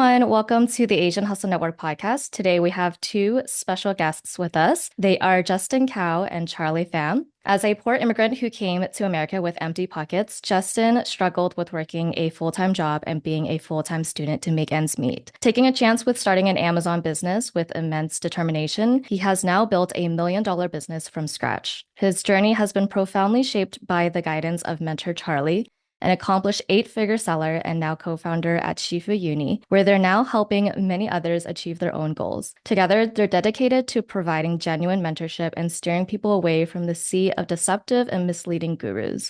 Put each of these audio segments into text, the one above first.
everyone. Welcome to the Asian Hustle Network podcast. Today we have two special guests with us. They are Justin Cao and Charlie Pham. As a poor immigrant who came to America with empty pockets, Justin struggled with working a full-time job and being a full-time student to make ends meet. Taking a chance with starting an Amazon business with immense determination, he has now built a $1 million business from scratch. His journey has been profoundly shaped by the guidance of mentor Charlie, an accomplished 8-figure seller and now co-founder at Shifu Uni, where they're now helping many others achieve their own goals. Together, they're dedicated to providing genuine mentorship and steering people away from the sea of deceptive and misleading gurus.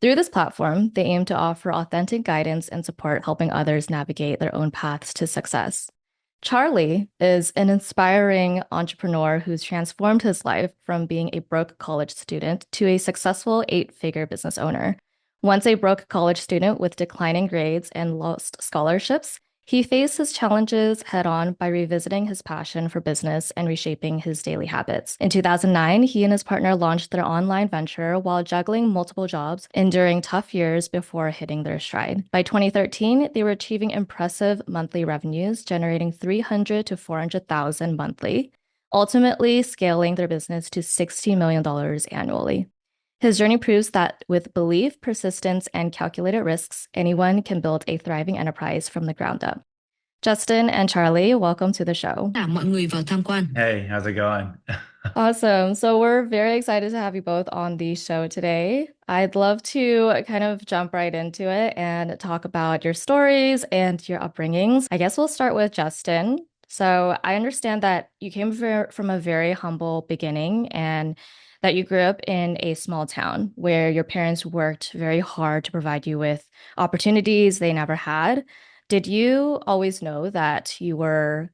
Through this platform, they aim to offer authentic guidance and support, helping others navigate their own paths to success. Charlie is an inspiring entrepreneur who's transformed his life from being a broke college student to a successful 8-figure business owner. Once a broke college student with declining grades and lost scholarships, he faced his challenges head-on by revisiting his passion for business and reshaping his daily habits. In 2009, he and his partner launched their online venture while juggling multiple jobs, enduring tough years before hitting their stride. By 2013, they were achieving impressive monthly revenues, generating $300,000 to $400,000 monthly, ultimately scaling their business to $60 million annually. His journey proves that with belief, persistence, and calculated risks, anyone can build a thriving enterprise from the ground up. Justin and Charlie, welcome to the show. Mọi người vào tham quan. Hey, how's it going? Awesome. So we're very excited to have you both on the show today. I'd love to kind of jump right into it and talk about your stories and your upbringings. I guess we'll start with Justin. So I understand that you came from a very humble beginning and that you grew up in a small town where your parents worked very hard to provide you with opportunities they never had. Did you always know that you were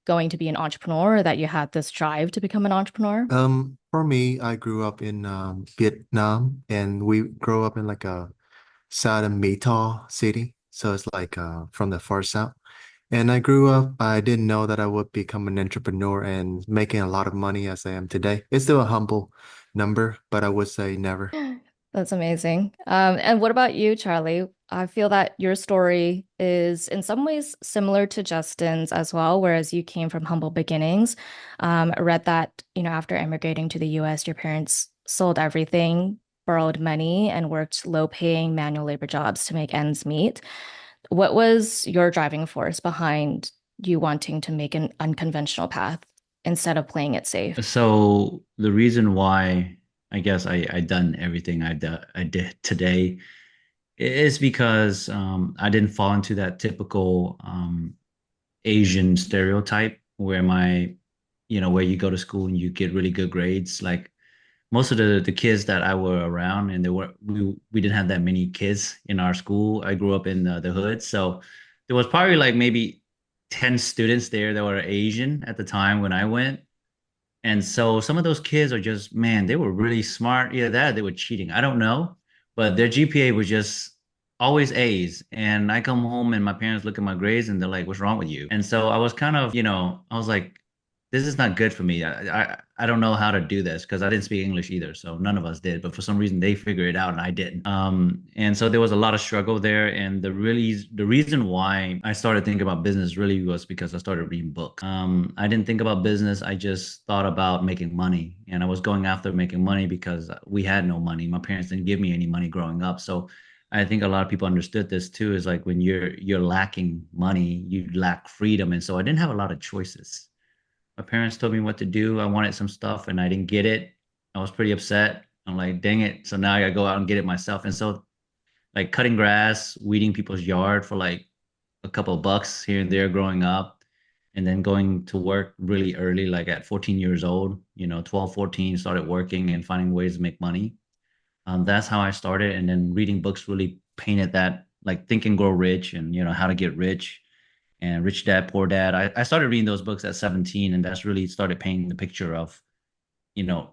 going to be an entrepreneur or that you had this drive to become an entrepreneur? For me, I grew up in Vietnam, and we grew up in like a South Metro city, so it's like from the far south. And I grew up, I didn't know that I would become an entrepreneur and making a lot of money as I am today. It's still a humble number, but I would say never. That's amazing. And what about you, Charlie? I feel that your story is in some ways similar to Justin's as well, whereas you came from humble beginnings. I read that, after immigrating to the US, your parents sold everything, borrowed money, and worked low-paying manual labor jobs to make ends meet. What was your driving force behind you wanting to make an unconventional path instead of playing it safe? So the reason why I guess I done everything I did today is because I didn't fall into that typical Asian stereotype where where you go to school and you get really good grades. Like most of the kids that I were around, and we didn't have that many kids in our school. I grew up in the hood, so there was probably like maybe 10 students there that were Asian at the time when I went. And so some of those kids are just, man, they were really smart. Either that or they were cheating. I don't know. But their GPA was just always A's. And I come home and my parents look at my grades and they're like, what's wrong with you? And so I was kind of, I was like, this is not good for me. I don't know how to do this because I didn't speak English either. So none of us did. But for some reason they figured it out and I didn't. And so there was a lot of struggle there. And the reason why I started thinking about business really was because I started reading books. I didn't think about business. I just thought about making money. And I was going after making money because we had no money. My parents didn't give me any money growing up. So I think a lot of people understood this too, is like when you're lacking money, you lack freedom. And so I didn't have a lot of choices. My parents told me what to do. I wanted some stuff and I didn't get it. I was pretty upset. I'm like, dang it. So now I gotta go out and get it myself. And so like cutting grass, weeding people's yard for like a couple of bucks here and there growing up, and then going to work really early, like at 14 years old, 12, 14, started working and finding ways to make money. That's how I started. And then reading books really painted that, like Think and Grow Rich and, how to get rich and Rich Dad, Poor Dad. I started reading those books at 17, and that's really started painting the picture of,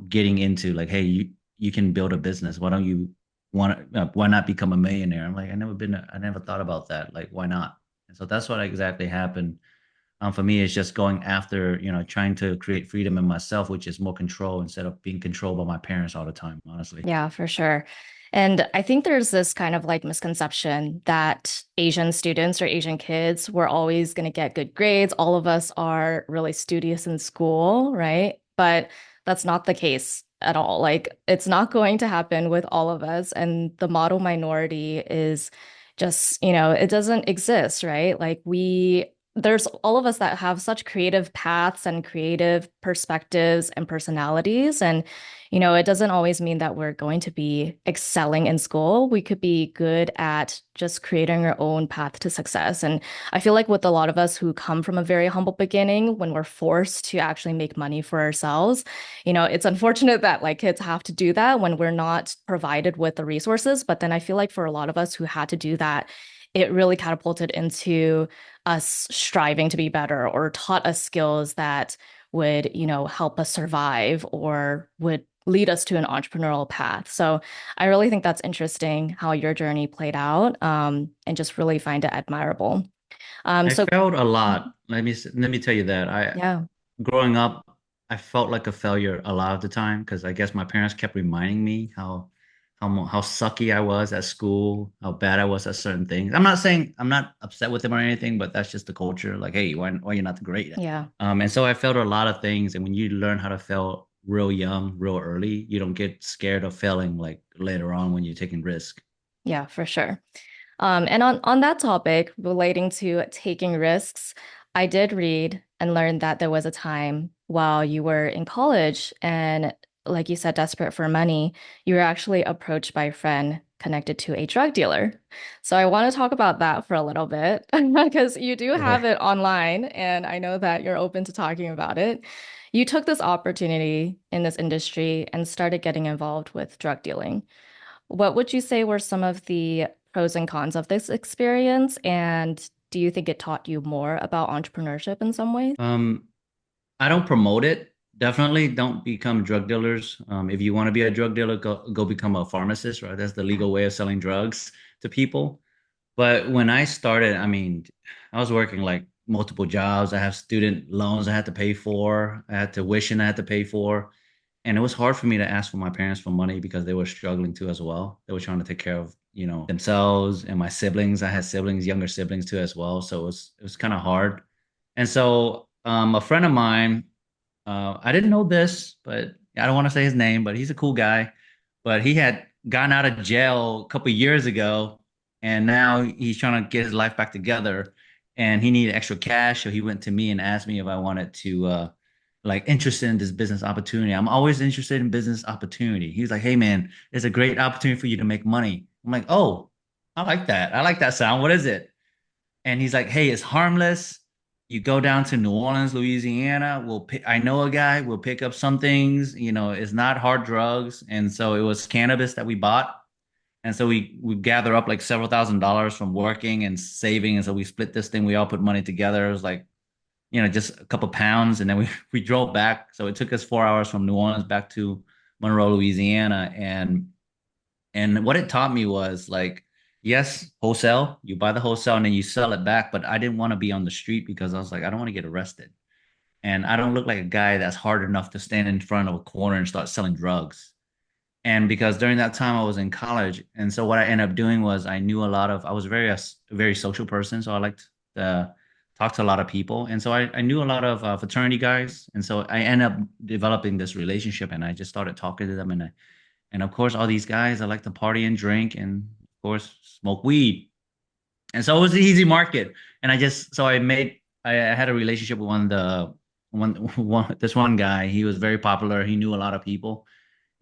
getting into like, hey, you can build a business. Why don't you why not become a millionaire? I'm like, I never thought about that. Like, why not? And so that's what exactly happened. For me, it's just going after, trying to create freedom in myself, which is more control instead of being controlled by my parents all the time, honestly. Yeah, for sure. And I think there's this kind of like misconception that Asian students or Asian kids were always going to get good grades. All of us are really studious in school, right? But that's not the case at all. Like, it's not going to happen with all of us. And the model minority is just, it doesn't exist, right? Like, there's all of us that have such creative paths and creative perspectives and personalities. And it doesn't always mean that we're going to be excelling in school. We could be good at just creating our own path to success. And I feel like with a lot of us who come from a very humble beginning, when we're forced to actually make money for ourselves, it's unfortunate that like kids have to do that when we're not provided with the resources. But then I feel like for a lot of us who had to do that, it really catapulted into us striving to be better or taught us skills that would, help us survive or would lead us to an entrepreneurial path. So I really think that's interesting how your journey played out, and just really find it admirable. I So failed a lot. Let me tell you that. yeah, Growing up, I felt like a failure a lot of the time because I guess my parents kept reminding me how sucky I was at school, how bad I was at certain things. I'm not saying I'm not upset with them or anything, but that's just the culture. Like, hey, why you're not the great? yeah, And so I failed a lot of things. And when you learn how to fail real young, real early, you don't get scared of failing like later on when you're taking risk. yeah, for sure. And on that topic, relating to taking risks, I did read and learn that there was a time while you were in college and, like you said, desperate for money, you were actually approached by a friend connected to a drug dealer. So I want to talk about that for a little bit because you do have Sure. it online, and I know that you're open to talking about it. You took this opportunity in this industry and started getting involved with drug dealing. What would you say were some of the pros and cons of this experience? And do you think it taught you more about entrepreneurship in some ways? Um, I don't promote it. Definitely don't become drug dealers. If you want to be a drug dealer, go become a pharmacist, right? That's the Yeah. legal way of selling drugs to people. But when I started, I mean, I was working like multiple jobs. I have student loans I had to pay for. I had tuition I had to pay for. And it was hard for me to ask for my parents for money because they were struggling too as well. They were trying to take care of, themselves and my siblings. I had siblings, younger siblings too as well. So it was kind of hard. And so a friend of mine, I didn't know this, but I don't want to say his name, but he's a cool guy. But he had gotten out of jail a couple of years ago, and now he's trying to get his life back together. And he needed extra cash, so he went to me and asked me if I wanted to, like, interested in this business opportunity. I'm always interested in business opportunity. He's like, "Hey, man, it's a great opportunity for you to make money." I'm like, "Oh, I like that. I like that sound. What is it?" And he's like, "Hey, it's harmless. You go down to New Orleans, Louisiana. I know a guy. We'll pick up some things. It's not hard drugs." And so it was cannabis that we bought. And so we gather up like several $1,000s from working and saving. And so we split this thing. We all put money together. It was like, just a couple pounds. And then we drove back. So it took us 4 hours from New Orleans back to Monroe, Louisiana. And what it taught me was like, yes, wholesale, you buy the wholesale and then you sell it back. But I didn't want to be on the street because I was like, I don't want to get arrested. And I don't look like a guy that's hard enough to stand in front of a corner and start selling drugs. And because during that time I was in college. And so what I ended up doing was I was a very social person. So I liked to talk to a lot of people. And so I knew a lot of fraternity guys. And so I ended up developing this relationship and I just started talking to them. And of course, all these guys, I like to party and drink and, of course, smoke weed. And so it was an easy market. And I had a relationship with this one guy. He was very popular. He knew a lot of people.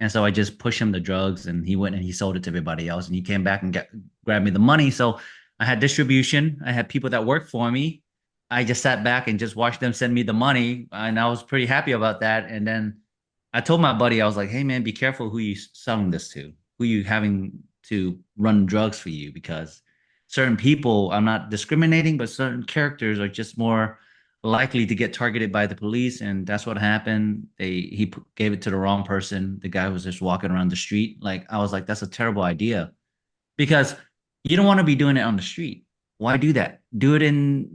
And so I just pushed him the drugs and he went and he sold it to everybody else. And he came back and grabbed me the money. So I had distribution. I had people that worked for me. I just sat back and just watched them send me the money. And I was pretty happy about that. And then I told my buddy, I was like, "Hey man, be careful who you selling this to, who you having to run drugs for you, because certain people, I'm not discriminating, but certain characters are just more likely to get targeted by the police." And that's what happened. Gave it to the wrong person. The guy was just walking around the street. Like, I was like, that's a terrible idea because you don't want to be doing it on the street. Why do that? Do it in,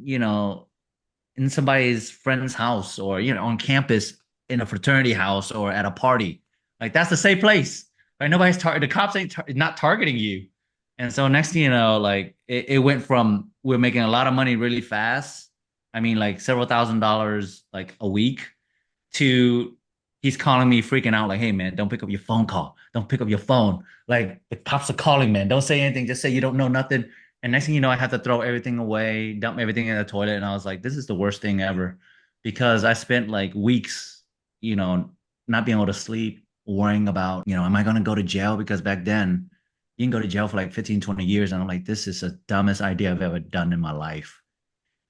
in somebody's friend's house, or on campus, in a fraternity house, or at a party. Like, that's the safe place, right? The cops ain't not targeting you. And so next thing you know, like, it went from we're making a lot of money really fast. I mean, like several $1,000s like a week, to he's calling me freaking out like, hey man, don't pick up your phone call. Don't pick up your phone. Like, the cops are calling, man. Don't say anything. Just say you don't know nothing. And next thing you know, I have to throw everything away, dump everything in the toilet. And I was like, this is the worst thing ever, because I spent like weeks, not being able to sleep, worrying about, am I going to go to jail? Because back then you can go to jail for like 15, 20 years. And I'm like, this is the dumbest idea I've ever done in my life.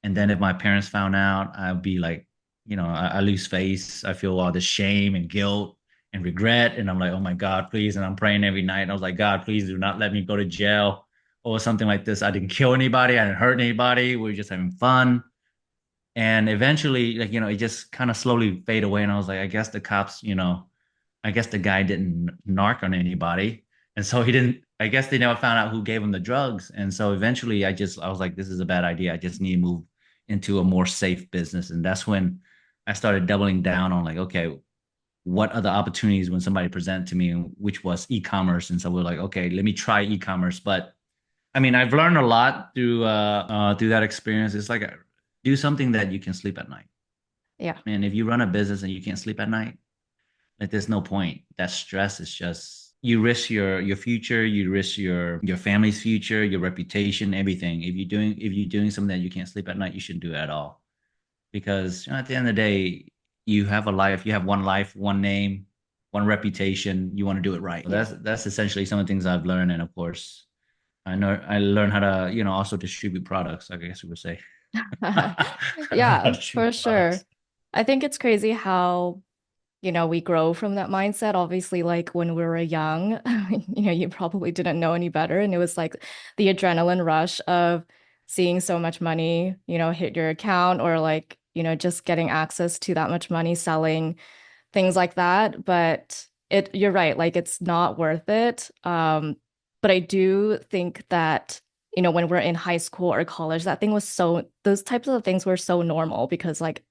And then if my parents found out, I'd be like, I lose face. I feel all this shame and guilt and regret. And I'm like, oh my God, please. And I'm praying every night. And I was like, God, please do not let me go to jail or something like this. I didn't kill anybody. I didn't hurt anybody. We were just having fun. And eventually, like, it just kind of slowly fade away. And I was like, I guess the cops, I guess the guy didn't narc on anybody. And so he didn't, I guess they never found out who gave him the drugs. And so eventually I was like, this is a bad idea. I just need to move into a more safe business. And that's when I started doubling down on, like, okay, what other opportunities when somebody presented to me, which was e-commerce. And so we're like, okay, let me try e-commerce. But I mean, I've learned a lot through that experience. It's like, do something that you can sleep at night. Yeah. And if you run a business and you can't sleep at night, like, there's no point. That stress is just, you risk your future, you risk your family's future, your reputation, everything. If you're doing something that you can't sleep at night, you shouldn't do it at all. Because at the end of the day, you have a life, you have one life, one name, one reputation. You want to do it right. Yeah. That's essentially some of the things I've learned. And of course, I know I learned how to, also distribute products, I guess we would say. How Yeah, to for distribute sure. products. I think it's crazy how, we grow from that mindset. Obviously, like when we were young, you probably didn't know any better. And it was like the adrenaline rush of seeing so much money, hit your account, or like, just getting access to that much money, selling things like that. But you're right, like it's not worth it. But I do think that, when we're in high school or college, those types of things were so normal because like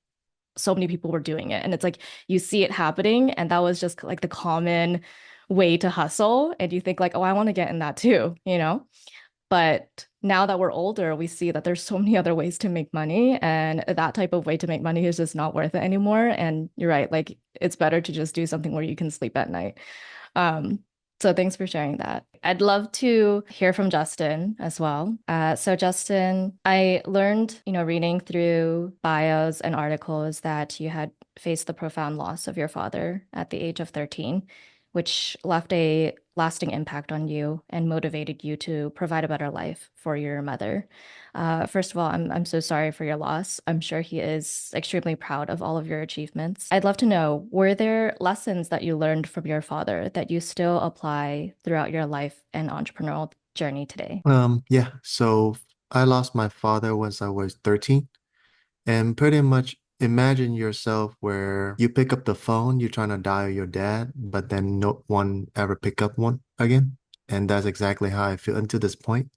so many people were doing it. And it's like you see it happening, and that was just like the common way to hustle. And you think like, oh, I want to get in that too. But now that we're older, we see that there's so many other ways to make money, and that type of way to make money is just not worth it anymore. And you're right, like it's better to just do something where you can sleep at night. Um, so thanks for sharing that. I'd love to hear from Justin as well. So Justin, I learned, reading through bios and articles that you had faced the profound loss of your father at the age of 13, which left a lasting impact on you and motivated you to provide a better life for your mother. First of all, I'm so sorry for your loss. I'm sure he is extremely proud of all of your achievements. I'd love to know, were there lessons that you learned from your father that you still apply throughout your life and entrepreneurial journey today? Yeah, so I lost my father once I was 13. And pretty much imagine yourself where you pick up the phone, you're trying to dial your dad, but then no one ever pick up one again. And that's exactly how I feel until this point.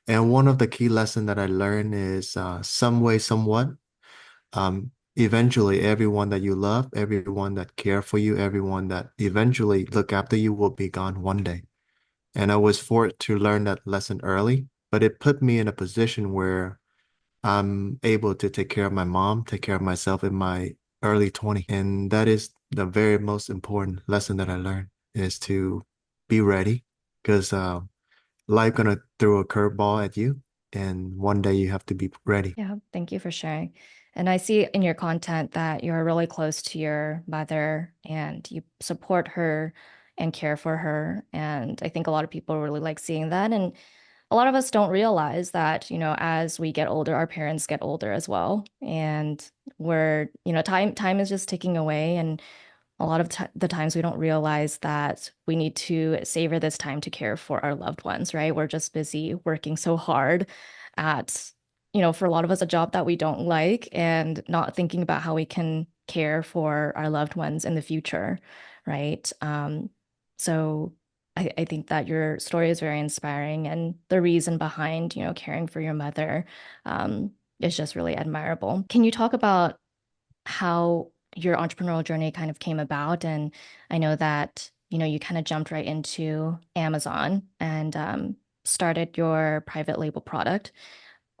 And one of the key lessons that I learned is some way, somewhat, eventually everyone that you love, everyone that care for you, everyone that eventually look after you will be gone one day. And I was forced to learn that lesson early, but it put me in a position where I'm able to take care of my mom, take care of myself in my early 20s. And that is the very most important lesson that I learned is to be ready because life gonna throw a curveball at you and one day you have to be ready. Yeah, thank you for sharing. And I see in your content that you're really close to your mother and you support her and care for her. And I think a lot of people really like seeing that. And a lot of us don't realize that, as we get older, our parents get older as well. And time is just ticking away. And a lot of the times we don't realize that we need to savor this time to care for our loved ones, right? We're just busy working so hard at, for a lot of us, a job that we don't like, and not thinking about how we can care for our loved ones in the future, right? So I think that your story is very inspiring, and the reason behind, caring for your mother. is just really admirable. Can you talk about how your entrepreneurial journey kind of came about? And I know that, you kind of jumped right into Amazon and started your private label product.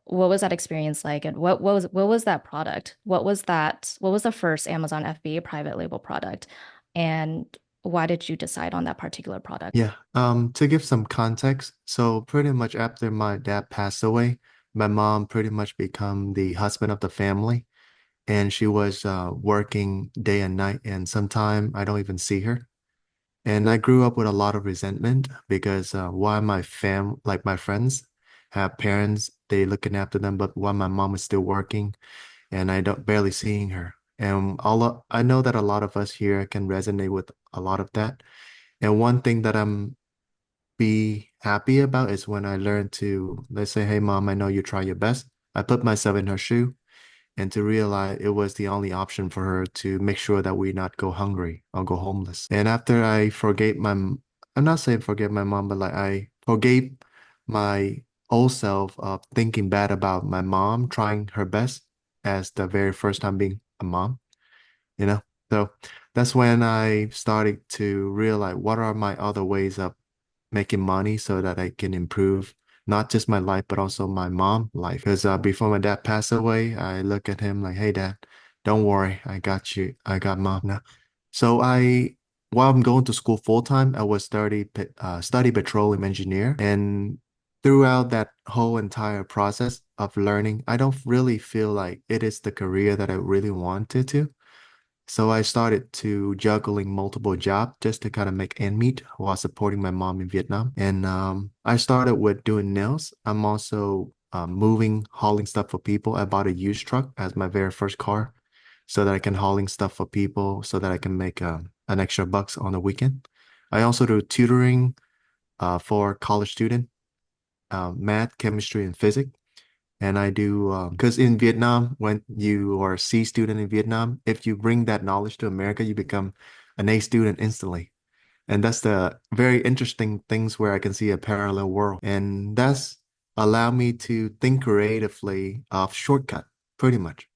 What was that experience like? And what was that product? What was the first Amazon FBA private label product? And why did you decide on that particular product? Yeah. To give some context, so pretty much after my dad passed away, my mom pretty much become the husband of the family, and she was working day and night, and sometime I don't even see her. And I grew up with a lot of resentment because why like my friends have parents, they looking after them, but while my mom is still working and I don't barely seeing her. And I know that a lot of us here can resonate with a lot of that. And one thing that I'm be happy about is when I learn to, let's say, hey mom, I know you try your best. I put myself in her shoe and to realize it was the only option for her to make sure that we not go hungry or go homeless. And after I forgave I'm not saying forget my mom, but like I forgave my old self of thinking bad about my mom trying her best as the very first time being a mom, you know? So that's when I started to realize what are my other ways of making money so that I can improve not just my life, but also my mom life. Because before my dad passed away, I look at him like, hey, dad, don't worry. I got you. I got mom now. So while I'm going to school full time, I was study petroleum engineer. And throughout that whole entire process of learning, I don't really feel like it is the career that I really wanted to. So I started to juggling multiple jobs just to kind of make end meet while supporting my mom in Vietnam. And I started with doing nails. I'm also moving, hauling stuff for people. I bought a used truck as my very first car so that I can hauling stuff for people so that I can make an extra bucks on the weekend. I also do tutoring for college student, math, chemistry, and physics. And I do, because in Vietnam, when you are a C student in Vietnam, if you bring that knowledge to America, you become an A student instantly. And that's the very interesting things where I can see a parallel world. And that's allowed me to think creatively of shortcut, pretty much.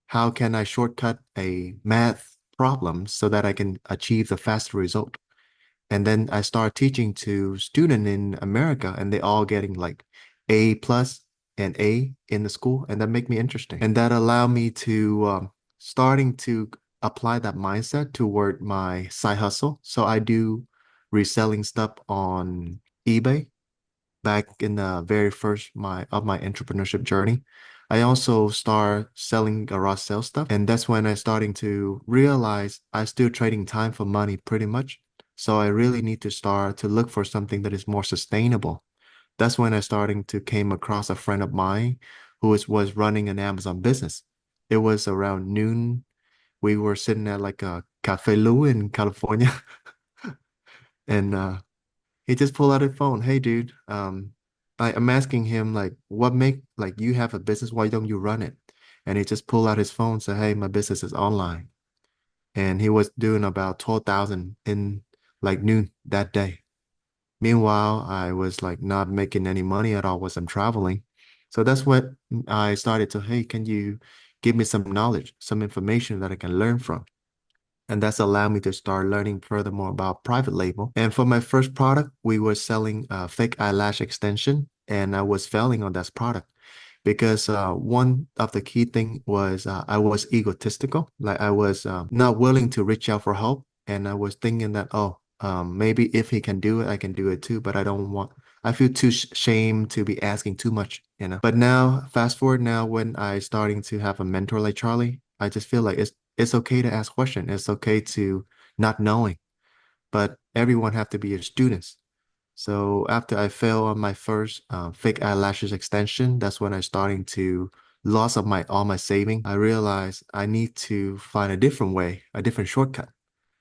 How can I shortcut a math problem so that I can achieve the faster result? And then I started teaching to students in America, and they all getting like A plus and A in the school, and that make me interesting. And that allowed me to starting to apply that mindset toward my side hustle. So I do reselling stuff on eBay back in the very first my entrepreneurship journey. I also start selling garage sale stuff, and that's when I starting to realize I still trading time for money pretty much. So I really need to start to look for something that is more sustainable. That's when I starting to came across a friend of mine who was running an Amazon business. It was around noon. We were sitting at like a Cafe Lu in California, and he just pulled out his phone. Hey, dude, I'm asking him like, what make like you have a business? Why don't you run it? And he just pulled out his phone, said, hey, my business is online. And he was doing about 12,000 in like noon that day. Meanwhile, I was like not making any money at all as I'm traveling. So that's what I started to, hey, can you give me some knowledge, some information that I can learn from? And that's allowed me to start learning furthermore about private label. And for my first product, we were selling fake eyelash extension, and I was failing on that product because one of the key thing was I was egotistical, like I was not willing to reach out for help, and I was thinking that maybe if he can do it, I can do it too, but I don't want. I feel too shame to be asking too much, you know. But now, fast forward now, when I starting to have a mentor like Charlie, I just feel like it's okay to ask questions. It's okay to not knowing, but everyone have to be your students. So after I failed on my first fake eyelashes extension, that's when I starting to loss of my all my saving. I realized I need to find a different way, a different shortcut.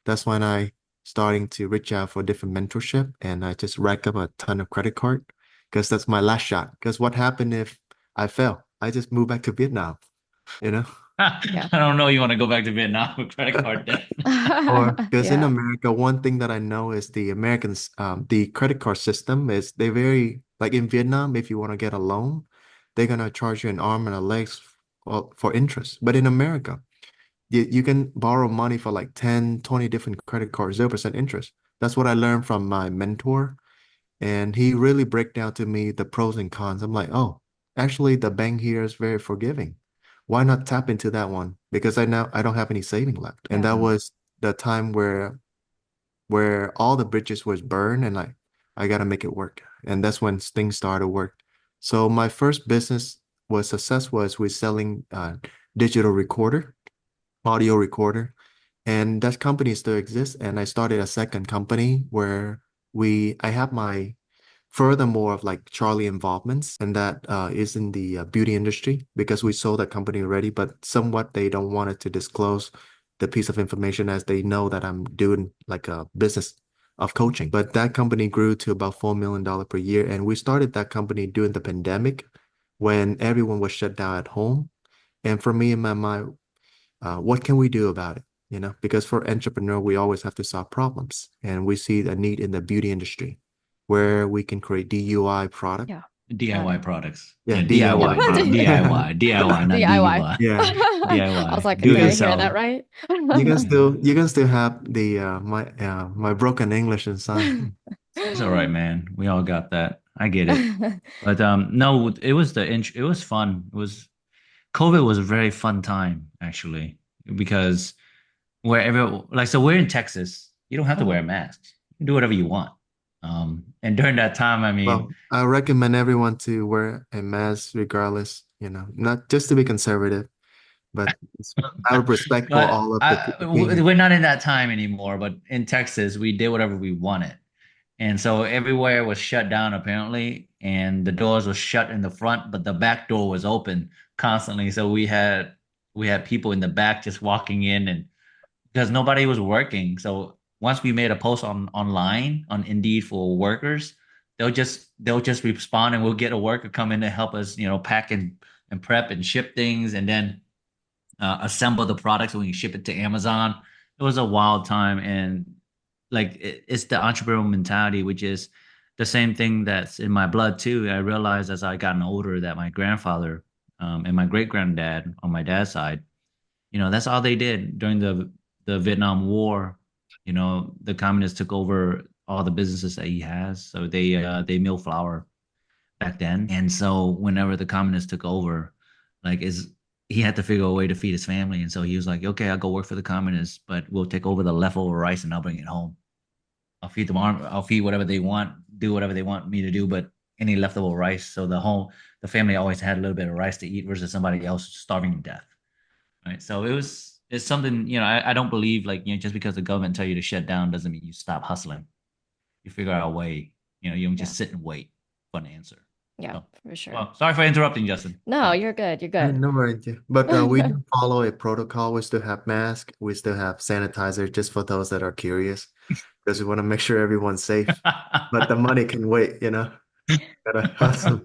That's when I starting to reach out for different mentorship, and I just rack up a ton of credit card because that's my last shot. Because what happened if I fail? I just moved back to Vietnam, you know? Yeah. I don't know. You want to go back to Vietnam with credit card debt? Or because in Yeah. America, one thing that I know is the Americans, the credit card system is they very like in Vietnam, if you want to get a loan, they're gonna charge you an arm and a legs for interest. But in America, you can borrow money for like 10, 20 different credit cards, 0% interest. That's what I learned from my mentor. And he really break down to me the pros and cons. I'm like, oh, actually the bank here is very forgiving. Why not tap into that one? Because I don't have any saving left. And that Yeah. was the time where all the bridges was burned and like I gotta make it work. And that's when things started to work. So my first business was success was with selling digital recorder, audio recorder. And that company still exists. And I started a second company where I have my furthermore of like Charlie involvements, and that is in the beauty industry because we sold that company already, but somewhat they don't want it to disclose the piece of information as they know that I'm doing like a business of coaching. But that company grew to about $4 million per year, and we started that company during the pandemic when everyone was shut down at home. And for me in my mind, what can we do about it? You know, because for entrepreneur, we always have to solve problems, and we see a need in the beauty industry where we can create DUI product. Yeah. Got DIY it. products. Yeah, Yeah, DIY DIY, product. DIY, not DIY. DUI. Yeah, I was DIY, like, do did it I hear that yourself. right? you can still have the my broken English inside. It's all right, man. We all got that. I get it. But no, it was fun. It was COVID was a very fun time actually because wherever like so we're in Texas, you don't have to wear a Mhm. mask. You can do whatever you want. And during that time, I mean, Well, I recommend everyone to wear a mask regardless, not just to be conservative, but out of respect for but all of the opinion. we're not in that time anymore. But in Texas, we did whatever we wanted. And so everywhere was shut down apparently, and the doors were shut in the front, but the back door was open constantly. So we had people in the back just walking in and because nobody was working. So once we made a post online on Indeed for workers, they'll just respond and we'll get a worker come in to help us, pack and prep and ship things and then assemble the products so we can ship it to Amazon. It was a wild time and like it's the entrepreneurial mentality, which is the same thing that's in my blood too. I realized as I gotten older that my grandfather and my great granddad on my dad's side, that's all they did during the Vietnam War. The communists took over all the businesses that he has, so they mill flour back then. And so whenever the communists took over, like is he had to figure a way to feed his family, and so he was like, okay, I'll go work for the communists, but we'll take over the leftover rice and I'll bring it home. I'll feed them. I'll feed whatever they want, do whatever they want me to do, but any leftover rice. So the family always had a little bit of rice to eat versus somebody else starving to death. Right. So it's something, I don't believe like, just because the government tell you to shut down doesn't mean you stop hustling. You figure out a way, you don't Yeah. just sit and wait for an answer. Yeah, So, for sure. well, sorry for interrupting, Justin. No, you're good. You're good. No worries. Yeah. But we do follow a protocol. We still have masks. We still have sanitizer just for those that are curious because we want to make sure everyone's safe. But the money can wait, Gotta hustle.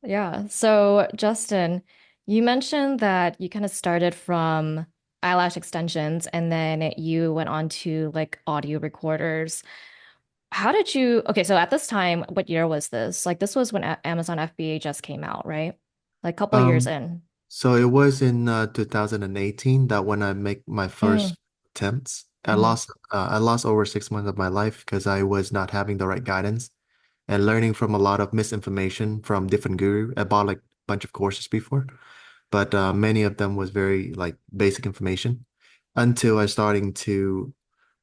Yeah. So, Justin, you mentioned that you kind of started from eyelash extensions and then you went on to like audio recorders. Okay, so at this time, what year was this? Like this was when Amazon FBA just came out, right? Like a couple years Um, in. so it was in 2018 that when I make my Mm, first attempts, mhm. I lost over 6 months of my life because I was not having the right guidance and learning from a lot of misinformation from different guru. I bought like a bunch of courses before, but many of them was very like basic information until I starting to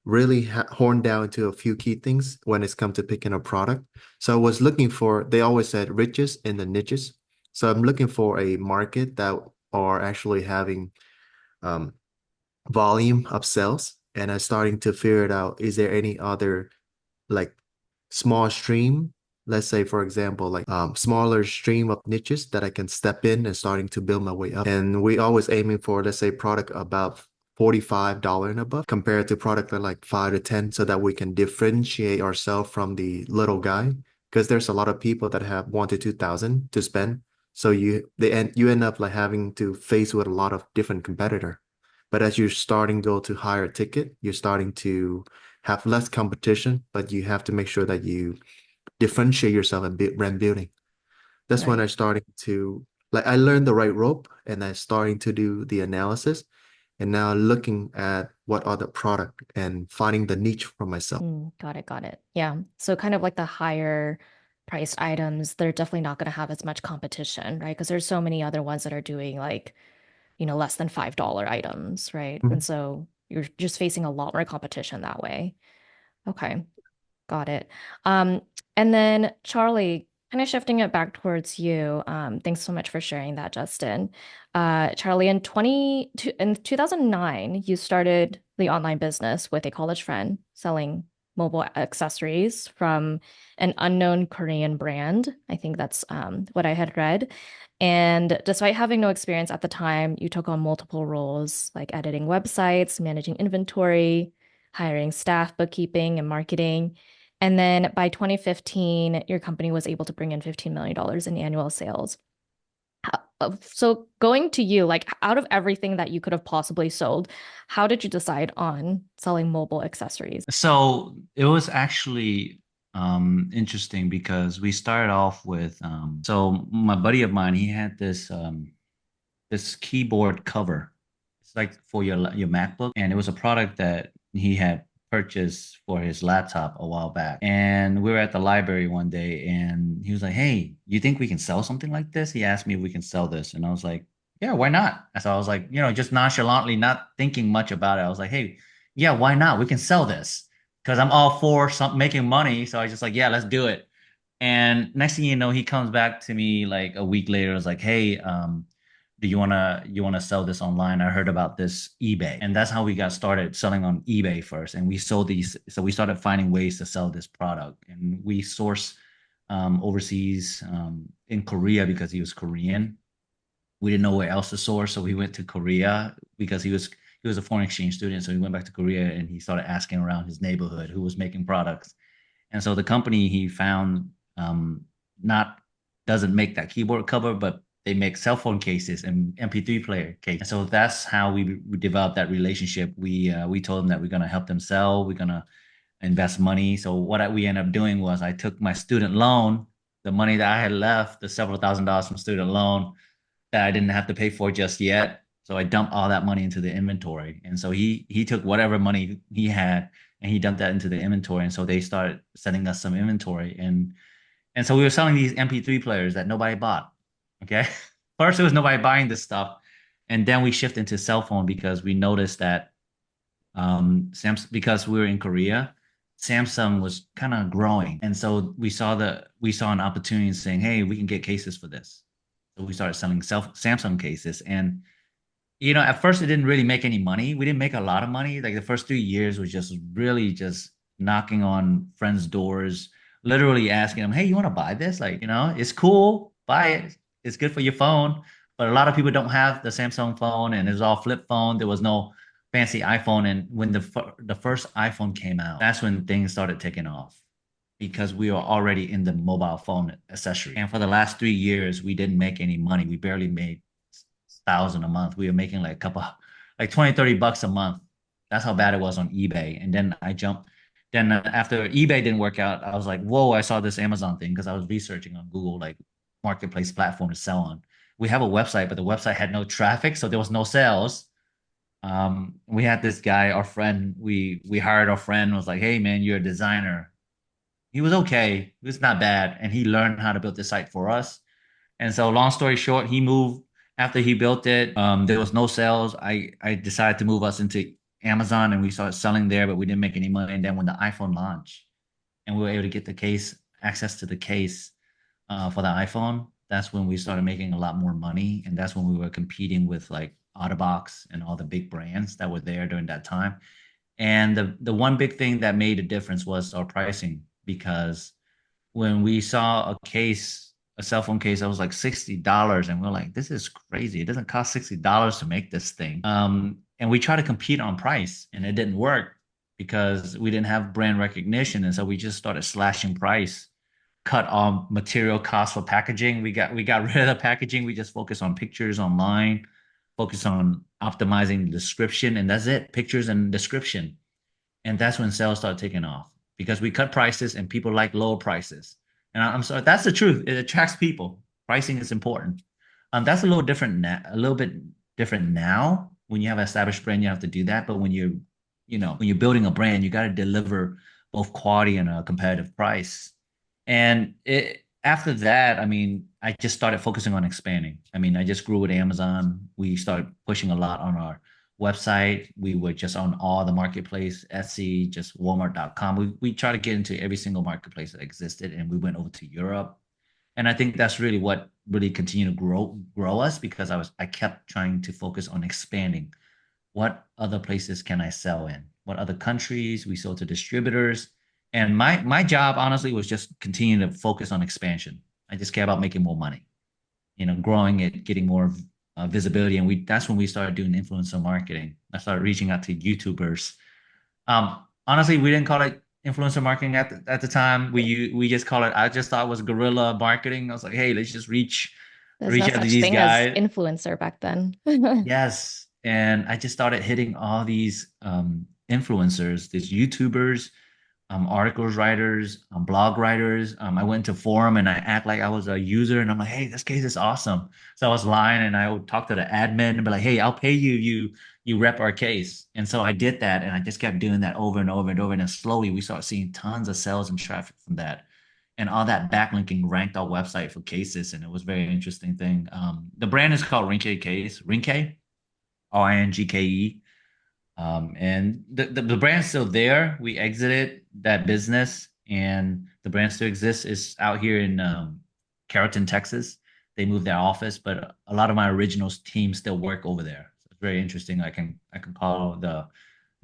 really horn down to a few key things when it's come to picking a product. So I was looking for, they always said riches in the niches. So I'm looking for a market that are actually having um, volume of sales. And I'm starting to figure it out. Is there any other like small stream, let's say for example like smaller stream of niches that I can step in and starting to build my way up, and we always aiming for, let's say, product above $45 and above compared to product at like 5 to 10 so that we can differentiate ourselves from the little guy, because there's a lot of people that have 1 to 2,000 to spend, so you end up like having to face with a lot of different competitor. But as you're starting to go to higher ticket, you're starting to have less competition, but you have to make sure that you differentiate yourself in brand building. That's when I Right. started to like I learned the right rope and I starting to do the analysis and now looking at what are the product and finding the niche for myself. Got it, got it. Yeah. So kind of like the higher priced items, they're definitely not going to have as much competition, right? Because there's so many other ones that are doing like, less than $5 items, right? And Mhm. so you're just facing a lot more competition that way. Okay. Got it. Um, and then Charlie, kind of shifting it back towards you. Thanks so much for sharing that, Justin. Charlie, in 2009, you started the online business with a college friend selling mobile accessories from an unknown Korean brand. I think that's what I had read. And despite having no experience at the time, you took on multiple roles like editing websites, managing inventory, hiring staff, bookkeeping, and marketing. And then by 2015, your company was able to bring in $15 million in annual sales. So going to you, like out of everything that you could have possibly sold, how did you decide on selling mobile accessories? So it was actually interesting because we started off with so my buddy of mine, he had this keyboard cover. It's like for your MacBook, and it was a product that he had purchased for his laptop a while back. And we were at the library one day, and he was like, "Hey, you think we can sell something like this?" He asked me if we can sell this, and I was like, "Yeah, why not?" And so I was like, just nonchalantly, not thinking much about it. I was like, "Hey, yeah, why not? We can sell this." Because I'm all for some making money. So I was just like, yeah, let's do it. And next thing you know, he comes back to me like a week later. Was like, "Hey, do you wanna sell this online? I heard about this eBay." And that's how we got started selling on eBay first. And we sold these. So we started finding ways to sell this product, and we source overseas in Korea because he was Korean. We didn't know where else to source, so we went to Korea because he was a foreign exchange student. So he went back to Korea and he started asking around his neighborhood who was making products. And so the company he found not doesn't make that keyboard cover, but they make cell phone cases and MP3 player cases. And so that's how we developed that relationship. We told them that we're gonna help them sell, we're gonna invest money. So what we ended up doing was I took my student loan, the money that I had left, the several $1,000s from student loan that I didn't have to pay for just yet. So I dumped all that money into the inventory. And so he took whatever money he had and he dumped that into the inventory. And so they started sending us some inventory. And so we were selling these MP3 players that nobody bought. Okay. First there was nobody buying this stuff. And then we shifted into cell phone because we noticed that Samsung, because we were in Korea, Samsung was kind of growing. And so we saw an opportunity in saying, "Hey, we can get cases for this." So we started selling Samsung cases. And at first it didn't really make any money. We didn't make a lot of money. Like the first 3 years was just really just knocking on friends' doors, literally asking them, "Hey, you want to buy this? Like, it's cool. Buy it. It's good for your phone." But a lot of people don't have the Samsung phone, and it was all flip phone. There was no fancy iPhone. And when the first iPhone came out, that's when things started taking off because we were already in the mobile phone accessory. And for the last 3 years, we didn't make any money. We barely made 1,000 a month. We were making like a couple, like 20, $30 a month. That's how bad it was on eBay. And then I jumped. Then after eBay didn't work out, I was like, whoa, I saw this Amazon thing because I was researching on Google, like marketplace platform to sell on. We have a website, but the website had no traffic, so there was no sales. We had this guy, our friend, we hired our friend, was like, "Hey man, you're a designer." He was okay. He was not bad. And he learned how to build the site for us. And so, long story short, he moved after he built it. There was no sales. I decided to move us into Amazon and we started selling there, but we didn't make any money. And then when the iPhone launched and we were able to get the case, access to the case for the iPhone, that's when we started making a lot more money. And that's when we were competing with like Otterbox and all the big brands that were there during that time. And the one big thing that made a difference was our pricing because when we saw a cell phone case that was like $60, and we're like, this is crazy. It doesn't cost $60 to make this thing. And we tried to compete on price, and it didn't work because we didn't have brand recognition, and so we just started slashing price, cut on material costs for packaging. We got rid of the packaging. We just focused on pictures online, focus on optimizing the description, and that's it, pictures and description. And that's when sales started taking off because we cut prices and people like lower prices. And I'm sorry, that's the truth. It attracts people. Pricing is important. That's a little different now, a little bit different now. When you have an established brand, you have to do that. But when when you're building a brand, you got to deliver both quality and a competitive price. And after that, I mean, I just started focusing on expanding. I mean, I just grew with Amazon. We started pushing a lot on our website. We were just on all the marketplace, Etsy, just Walmart.com. We try to get into every single marketplace that existed, and we went over to Europe. And I think that's really what really continued to grow us, because I kept trying to focus on expanding. What other places can I sell in? What other countries? We sold to distributors. And my job honestly was just continue to focus on expansion. I just care about making more money, growing it, getting more visibility. And that's when we started doing influencer marketing. I started reaching out to YouTubers. Honestly, we didn't call it influencer marketing at the time. We just call it. I just thought it was guerrilla marketing. I was like, hey, let's just There's reach no out to such these thing as guys. influencer back then. Yes. And I just started hitting all these influencers, these YouTubers, articles writers, blog writers. I went to forum and I act like I was a user, and I'm like, hey, this case is awesome. So I was lying, and I would talk to the admin and be like, hey, I'll pay you. You rep our case. And so I did that, and I just kept doing that over and over and over. And then slowly we started seeing tons of sales and traffic from that. And all that backlinking ranked our website for cases. And it was a very interesting thing. The brand is called Ringke Case, Ringke, Ringke. And the brand's still there. We exited that business, and the brand still exists. It's out here in Carrollton, Texas. They moved their office, but a lot of my original team still work over there. So it's very interesting. I can call the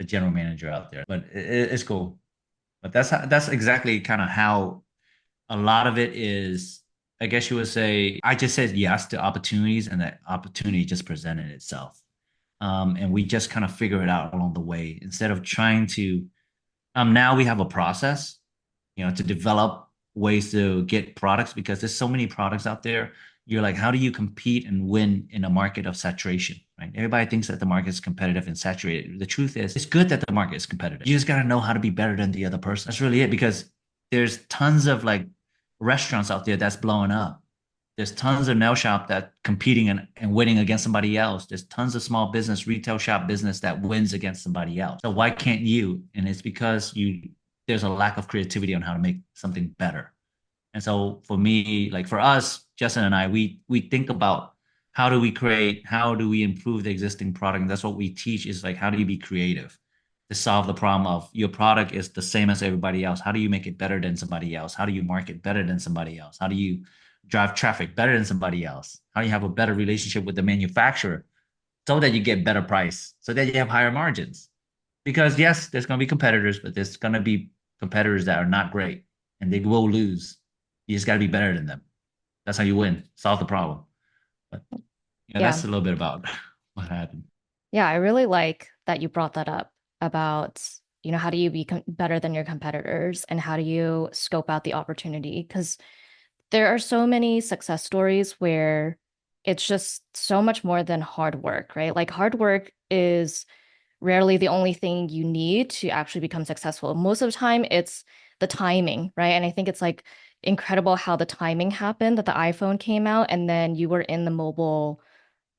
general manager out there, but it's cool. But that's exactly kind of how a lot of it is. I guess you would say I just said yes to opportunities, and that opportunity just presented itself. And we just kind of figure it out along the way instead of trying to. Now we have a process, to develop ways to get products, because there's so many products out there. You're like, how do you compete and win in a market of saturation, right? Everybody thinks that the market is competitive and saturated. The truth is, it's good that the market is competitive. You just got to know how to be better than the other person. That's really it, because there's tons of like restaurants out there that's blowing up. There's tons of nail shop that competing and winning against somebody else. There's tons of small business, retail shop business that wins against somebody else. So why can't you? And it's because there's a lack of creativity on how to make something better. And so for me, like for us, Justin and I, we think about how do we improve the existing product? And that's what we teach, is like, how do you be creative to solve the problem of your product is the same as everybody else? How do you make it better than somebody else? How do you market better than somebody else? How do you drive traffic better than somebody else? How do you have a better relationship with the manufacturer so that you get better price, so that you have higher margins? Because yes, there's going to be competitors, but there's going to be competitors that are not great, and they will lose. You just got to be better than them. That's how you win, solve the problem. But Yeah. that's a little bit about what happened. Yeah, I really like that you brought that up about, how do you be better than your competitors, and how do you scope out the opportunity? Because there are so many success stories where it's just so much more than hard work, right? Like hard work is rarely the only thing you need to actually become successful. Most of the time, it's the timing, right? And I think it's like incredible how the timing happened, that the iPhone came out and then you were in the mobile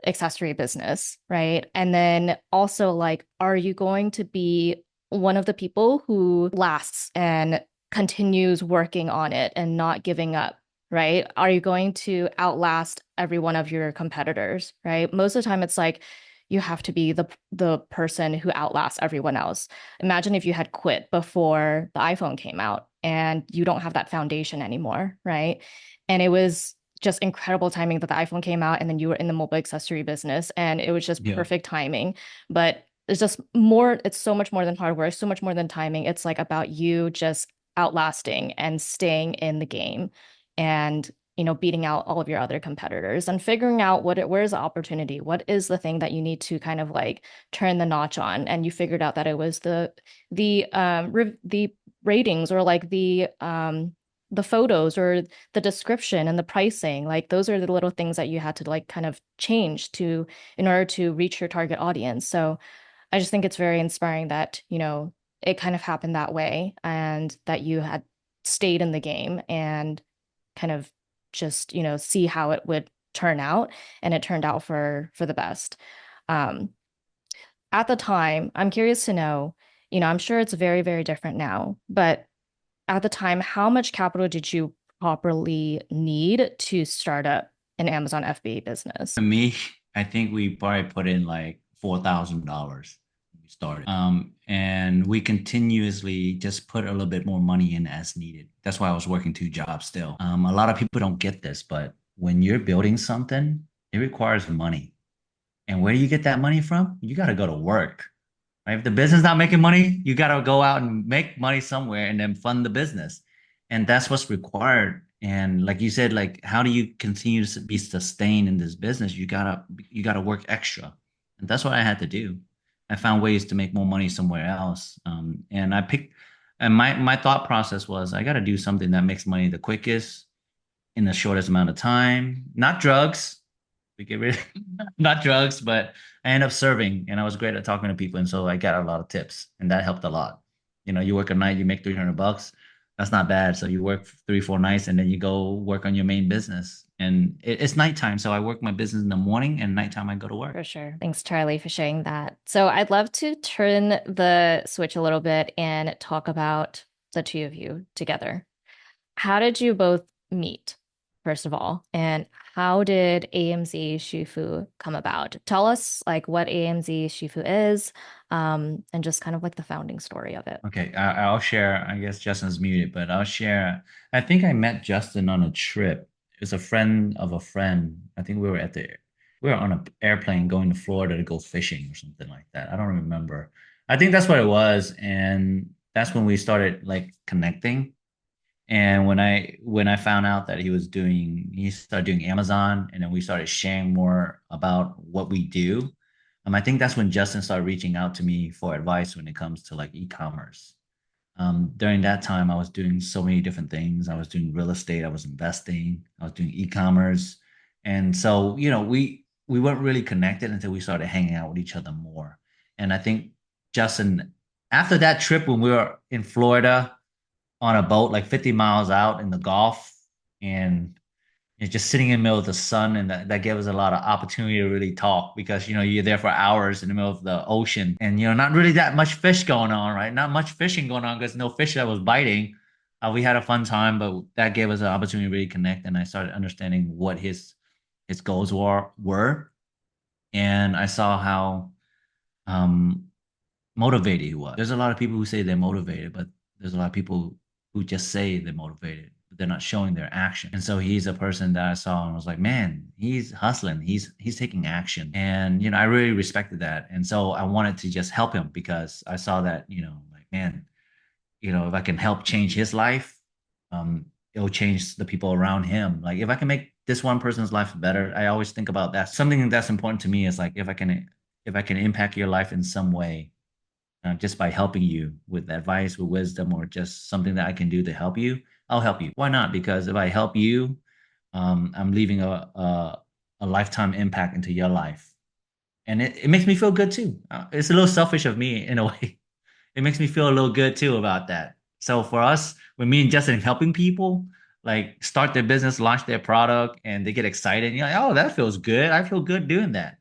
accessory business, right? And then also, like, are you going to be one of the people who lasts and continues working on it and not giving up, right? Are you going to outlast every one of your competitors, right? Most of the time, it's like you have to be the person who outlasts everyone else. Imagine if you had quit before the iPhone came out and you don't have that foundation anymore, right? And it was just incredible timing that the iPhone came out and then you were in the mobile accessory business, and it was just Yeah. perfect timing. But it's just more, it's so much more than hard work, so much more than timing. It's like about you just outlasting and staying in the game and beating out all of your other competitors and figuring out where's the opportunity, what is the thing that you need to kind of like turn the notch on. And you figured out that it was the ratings, or like the photos, or the description and the pricing. Like those are the little things that you had to like kind of change in order to reach your target audience. So I just think it's very inspiring that, it kind of happened that way, and that you had stayed in the game and kind of just, see how it would turn out. And it turned out for the best. Um, at the time, I'm curious to know, I'm sure it's very, very different now, but at the time, how much capital did you properly need to start up an Amazon FBA business? For me, I think we probably put in like $4,000 when we started. And we continuously just put a little bit more money in as needed. That's why I was working two jobs still. A lot of people don't get this, but when you're building something, it requires money. And where do you get that money from? You got to go to work. Right? If the business not making money, you got to go out and make money somewhere and then fund the business. And that's what's required. And like you said, like how do you continue to be sustained in this business? You gotta work extra. And that's what I had to do. I found ways to make more money somewhere else. And I picked and my thought process was I gotta do something that makes money the quickest in the shortest amount of time. Not drugs. We get rid of not drugs, but I ended up serving and I was great at talking to people. And so I got a lot of tips and that helped a lot. You work a night, you make $300. That's not bad. So you work 3, 4 nights and then you go work on your main business. And it's nighttime. So I work my business in the morning and nighttime I go to work. For sure. Thanks, Charlie, for sharing that. So I'd love to turn the switch a little bit and talk about the two of you together. How did you both meet, first of all? And how did AMZ Shifu come about? Tell us like what AMZ Shifu is, and just kind of like the founding story of it. Okay, I'll share. I guess Justin's muted, but I'll share. I think I met Justin on a trip. It was a friend of a friend. I think we were on an airplane going to Florida to go fishing or something like that. I don't remember. I think that's what it was, and that's when we started like connecting. And when I found out that he started doing Amazon, and then we started sharing more about what we do. I think that's when Justin started reaching out to me for advice when it comes to like e-commerce. During that time, I was doing so many different things. I was doing real estate, I was investing, I was doing e-commerce, and so we weren't really connected until we started hanging out with each other more. And I think Justin, after that trip when we were in Florida on a boat like 50 miles out in the Gulf, and it's just sitting in the middle of the sun, and that gave us a lot of opportunity to really talk because you're there for hours in the middle of the ocean, and not really that much fish going on, right? Not much fishing going on because no fish that was biting. We had a fun time, but that gave us an opportunity to really connect, and I started understanding what his goals were, and I saw how um motivated he was. There's a lot of people who say they're motivated, but there's a lot of people who just say they're motivated, but they're not showing their action. And so he's a person that I saw and was like, man, he's hustling. He's taking action. And I really respected that. And so I wanted to just help him because I saw that, like, man, if I can help change his life, it'll change the people around him. Like if I can make this one person's life better, I always think about that. Something that's important to me is like if I can impact your life in some way, just by helping you with advice, with wisdom, or just something that I can do to help you, I'll help you. Why not? Because if I help you, I'm leaving a lifetime impact into your life. And it makes me feel good too. It's a little selfish of me in a way. It makes me feel a little good too about that. So for us, when me and Justin helping people like start their business, launch their product, and they get excited, you're like, oh, that feels good. I feel good doing that.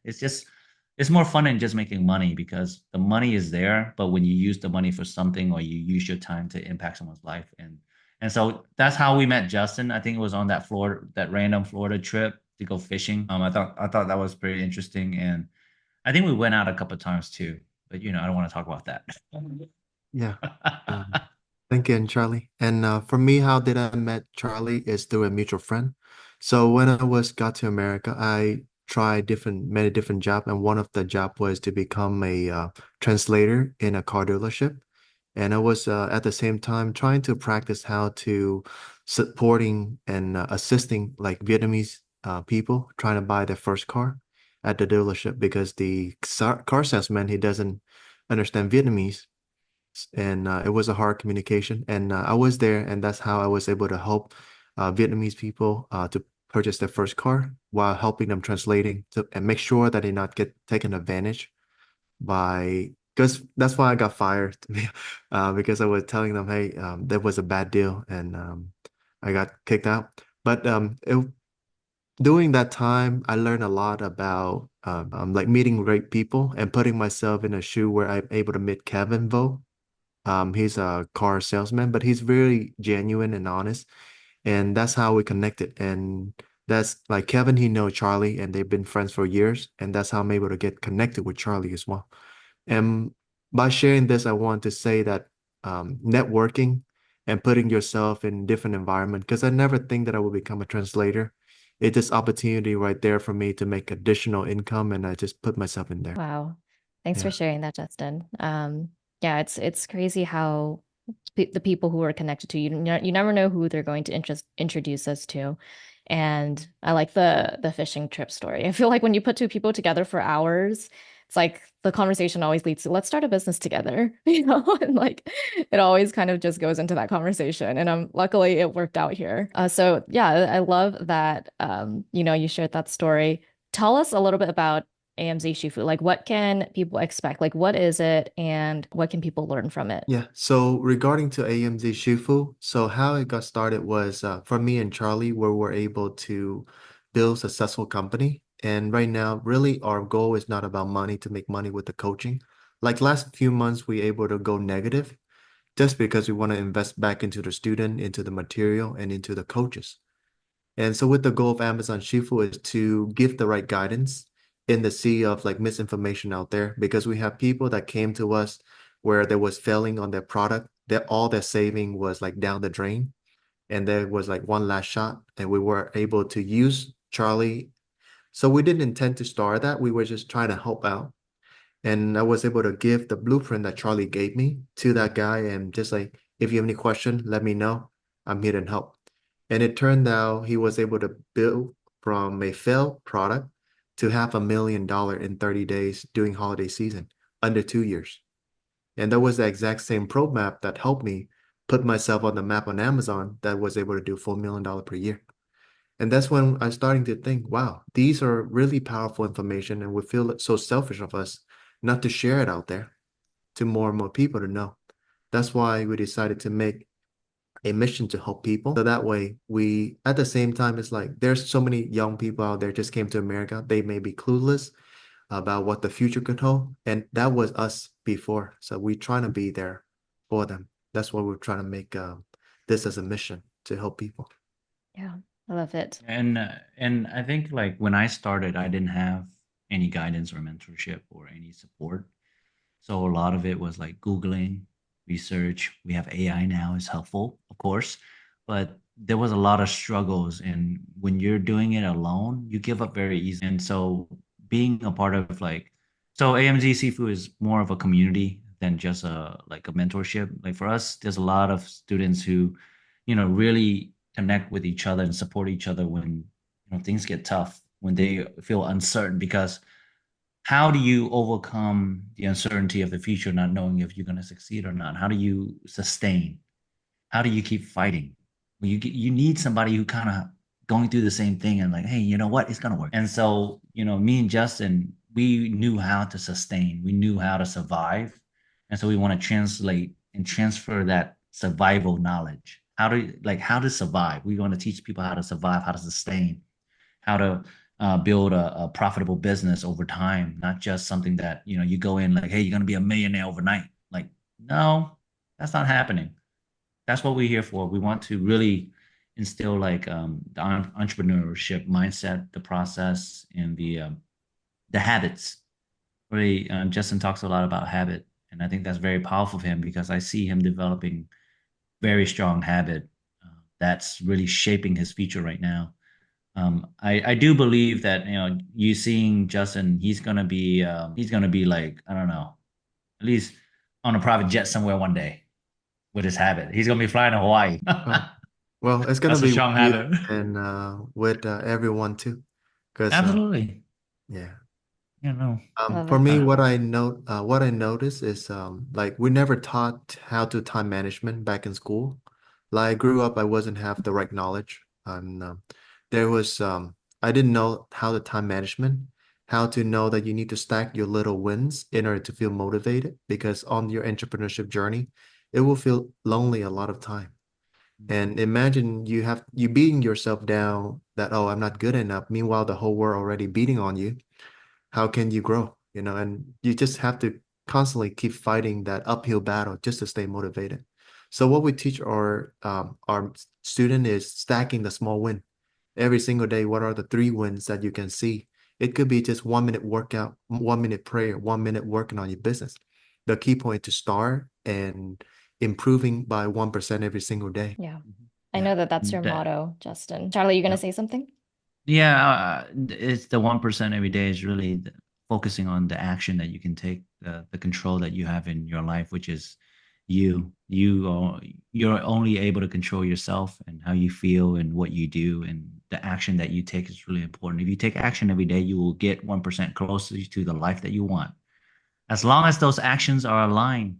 It's more fun than just making money because the money is there, but when you use the money for something or you use your time to impact someone's life, and so that's how we met Justin. I think it was on that random Florida trip to go fishing. I thought that was pretty interesting, and I think we went out a couple of times too, but I don't want to talk about that. Yeah. Um, Thank you, and Charlie. And for me, how did I met Charlie is through a mutual friend. So when I got to America, I tried many different jobs, and one of the job was to become a translator in a car dealership. And I was at the same time trying to practice how to supporting and assisting like Vietnamese people trying to buy their first car at the dealership because the car salesman he doesn't understand Vietnamese, and it was a hard communication. And I was there, and that's how I was able to help Vietnamese people to purchase their first car while helping them translating and make sure that they not get taken advantage by. Because that's why I got fired, because I was telling them, hey, that was a bad deal, and I got kicked out. But during that time, I learned a lot about like meeting great people and putting myself in a shoe where I'm able to meet Kevin Vo. He's a car salesman, but he's very genuine and honest, and that's how we connected. And that's like Kevin, he know Charlie, and they've been friends for years, and that's how I'm able to get connected with Charlie as well. And by sharing this, I want to say that networking and putting yourself in different environment, because I never think that I would become a translator. It's this opportunity right there for me to make additional income, and I just put myself in there. Wow. Thanks for Yeah. sharing that, Justin. Yeah, it's crazy how the people who are connected to you, you never know who they're going to introduce us to. And I like the fishing trip story. I feel like when you put two people together for hours, it's like the conversation always leads to let's start a business together, and like it always kind of just goes into that conversation. And luckily it worked out here. So yeah, I love that you shared that story. Tell us a little bit about AMZ Shifu. Like what can people expect? Like what is it and what can people learn from it? Yeah. So regarding to AMZ Shifu, so how it got started was from me and Charlie, where we're able to build successful company. And right now, really, our goal is not about money to make money with the coaching. Like last few months, we able to go negative just because we want to invest back into the student, into the material, and into the coaches. And so with the goal of Amazon Shifu is to give the right guidance in the sea of like misinformation out there, because we have people that came to us where there was failing on their product, that all their saving was like down the drain, and there was like one last shot, and we were able to use Charlie. So we didn't intend to start that. We were just trying to help out. And I was able to give the blueprint that Charlie gave me to that guy, and just like, if you have any question, let me know. I'm here to help. And it turned out he was able to build from a failed product to $500,000 in 30 days during holiday season, under 2 years. And that was the exact same pro map that helped me put myself on the map on Amazon, that was able to do $4 million per year. And that's when I'm starting to think, wow, these are really powerful information, and we feel so selfish of us not to share it out there to more and more people to know. That's why we decided to make a mission to help people. So that way we, at the same time, it's like there's so many young people out there just came to America. They may be clueless about what the future could hold. And that was us before. So we're trying to be there for them. That's why we're trying to make this as a mission to help people. Yeah, I love it. And I think like when I started, I didn't have any guidance or mentorship or any support. So a lot of it was like Googling, research. We have AI now is helpful, of course, but there was a lot of struggles. And when you're doing it alone, you give up very easy. And so being a part of like, so AMZ Seafood is more of a community than just a mentorship. Like for us, there's a lot of students who, really connect with each other and support each other when, things get tough, when they feel uncertain, because how do you overcome the uncertainty of the future, not knowing if you're going to succeed or not? How do you sustain? How do you keep fighting? Well, you need somebody who kind of going through the same thing and like, hey, you know what? It's going to work. And so, me and Justin, we knew how to sustain. We knew how to survive. And so we want to translate and transfer that survival knowledge. How to survive. We want to teach people how to survive, how to sustain, how to build a profitable business over time, not just something that you go in like, hey, you're gonna be a millionaire overnight. Like, no, that's not happening. That's what we're here for. We want to really instill like the entrepreneurship mindset, the process, and the habits. Really, Justin talks a lot about habit, and I think that's very powerful for him because I see him developing very strong habit that's really shaping his future right now. I do believe that you seeing Justin, he's gonna be like, I don't know, at least on a private jet somewhere one day with his habit. He's gonna be flying to Hawaii. Oh, well, it's gonna That's a be with strong you habit. and with everyone too, because Absolutely. yeah. No. Love For it. me, Uh, what I noticed is like we never taught how to time management back in school. Like I grew up, I wasn't have the right knowledge, and there was I didn't know how to time management, how to know that you need to stack your little wins in order to feel motivated, because on your entrepreneurship journey, it will feel lonely a lot of time. And imagine you beating yourself down that, oh, I'm not good enough. Meanwhile, the whole world already beating on you. How can you grow? And you just have to constantly keep fighting that uphill battle just to stay motivated. So what we teach our student is stacking the small win. Every single day, what are the 3 wins that you can see? It could be just 1 minute workout, 1 minute prayer, 1 minute working on your business. The key point to start and improving by 1% every single day. Yeah. I Yeah. know that that's your That, motto, Justin. Charlie, you gonna yeah. say something? Yeah, it's the 1% every day is really focusing on the action that you can take, the control that you have in your life, which is you. You're only able to control yourself and how you feel and what you do, and the action that you take is really important. If you take action every day, you will get 1% closer to the life that you want. As long as those actions are aligned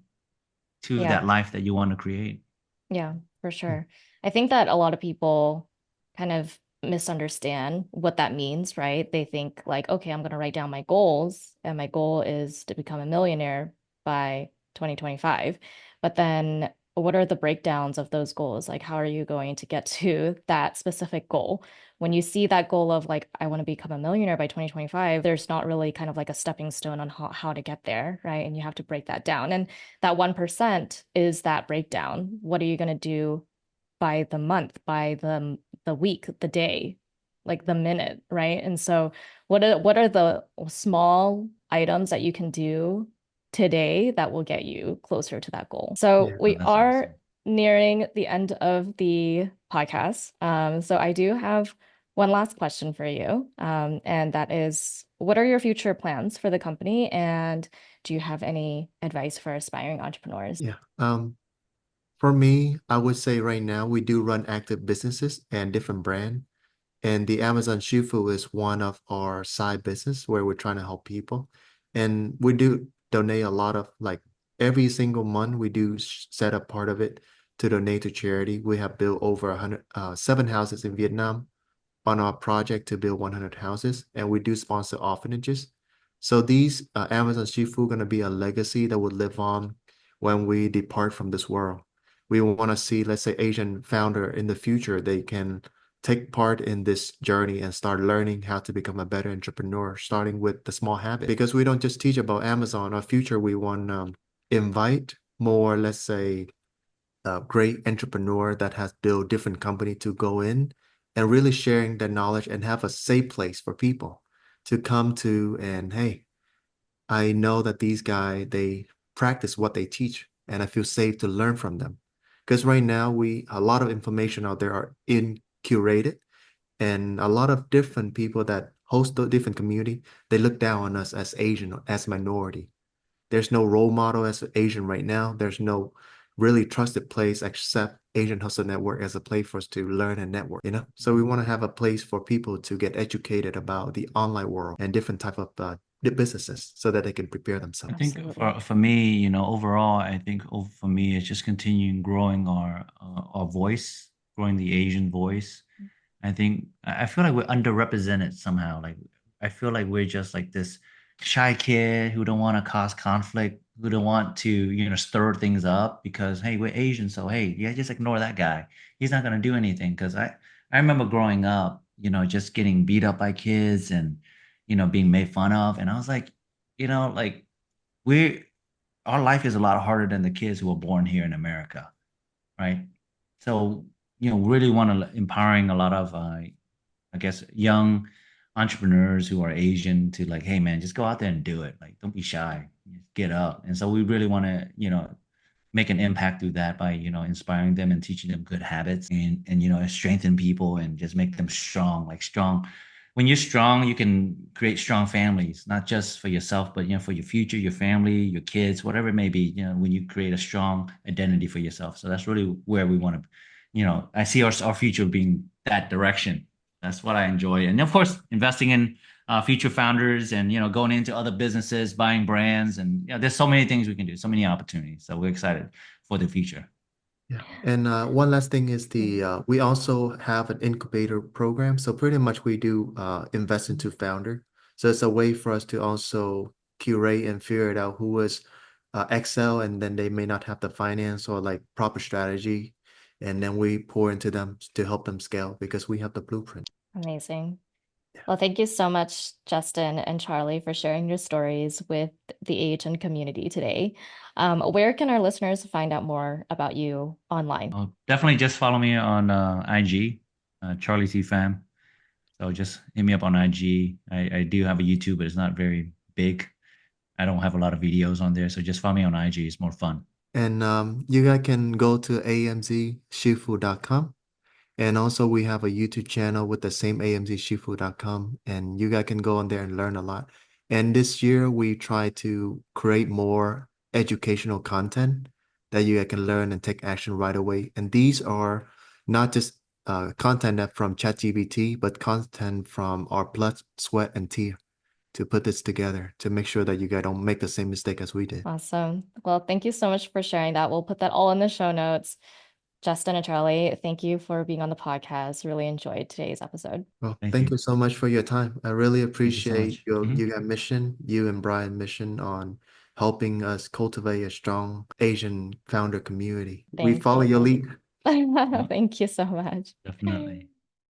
to Yeah. that life that you want to create. Yeah, for sure. I think that a lot of people kind of misunderstand what that means, right? They think like, okay, I'm going to write down my goals, and my goal is to become a millionaire by 2025. But then what are the breakdowns of those goals? Like, how are you going to get to that specific goal? When you see that goal of like, I want to become a millionaire by 2025, there's not really kind of like a stepping stone on how to get there, right? And you have to break that down. And that 1% is that breakdown. What are you going to do by the month, by the week, the day, like the minute, right? And so what are the small items that you can do today that will get you closer to that goal? So Yeah. Oh, we that's are awesome. nearing the end of the podcast. So I do have one last question for you. And that is, what are your future plans for the company? And do you have any advice for aspiring entrepreneurs? Yeah. For me, I would say right now we do run active businesses and different brand. And the Amazon Shifu is one of our side business where we're trying to help people. And we do donate a lot of like every single month we do set up part of it to donate to charity. We have built over 7 houses in Vietnam on our project to build 100 houses, and we do sponsor orphanages. So these Amazon Shifu going to be a legacy that will live on when we depart from this world. We want to see, let's say, Asian founder in the future, they can take part in this journey and start learning how to become a better entrepreneur, starting with the small habit. Because we don't just teach about Amazon. Our future, we want to invite more, let's say, a great entrepreneur that has built different company to go in and really sharing their knowledge and have a safe place for people to come to. And hey, I know that these guys, they practice what they teach, and I feel safe to learn from them. Because right now a lot of information out there are in curated, and a lot of different people that host the different community, they look down on us as Asian or as minority. There's no role model as Asian right now. There's no really trusted place except Asian Hustle Network as a place for us to learn and network. So we want to have a place for people to get educated about the online world and different type of businesses so that they can prepare I themselves. think Absolutely. for me, overall, I think for me, it's just continuing growing our voice, growing the Asian voice. I think I feel like we're underrepresented somehow. Like I feel like we're just like this shy kid who don't want to cause conflict, who don't want to, stir things up because hey, we're Asian, so hey, yeah, just ignore that guy. He's not gonna do anything. Because I remember growing up, just getting beat up by kids and being made fun of, and I was like, like we our life is a lot harder than the kids who were born here in America, right? So, really want to empowering a lot of, I guess, young entrepreneurs who are Asian to like, hey, man, just go out there and do it. Like, don't be shy, just get up. And so we really want to, make an impact through that by, inspiring them and teaching them good habits and, strengthen people and just make them strong, like strong. When you're strong, you can create strong families, not just for yourself, but for your future, your family, your kids, whatever it may be. When you create a strong identity for yourself, so that's really where we want to. I see our future being that direction. That's what I enjoy, and of course, investing in future founders and going into other businesses, buying brands, and there's so many things we can do, so many opportunities. So we're excited for the future. Yeah. And one last thing is Mm. we also have an incubator program. So pretty much we do invest into founder. So it's a way for us to also curate and figure it out who is excel and then they may not have the finance or like proper strategy. and then we pour into them to help them scale because we have the blueprint. Amazing. Well, thank you so much, Justin and Charlie, for sharing your stories with the AHN community today. Where can our listeners find out more about you online? Definitely just follow me on IG, Charlie T Pham. So just hit me up on IG. I do have a YouTube, but it's not very big. I don't have a lot of videos on there. So just follow me on IG. It's more fun. And you guys can go to amzshifu.com. And also we have a YouTube channel with the same amzshifu.com. And you guys can go on there and learn a lot. And this year we try to create more educational content that you guys can learn and take action right away. And these are not just content that from ChatGPT, but content from our blood, sweat, and tear to put this together to make sure that you guys don't make the same mistake as we did. Awesome. Well, thank you so much for sharing that. We'll put that all in the show notes. Justin and Charlie, thank you for being on the podcast. Really enjoyed today's episode. Well, Thank thank you. you so much for your time. I really Thank you so appreciate much. you guys' mission, you and Brian mission on helping us cultivate a strong Asian founder community. We Thank follow your you. lead. Yep, Thank you so much. definitely.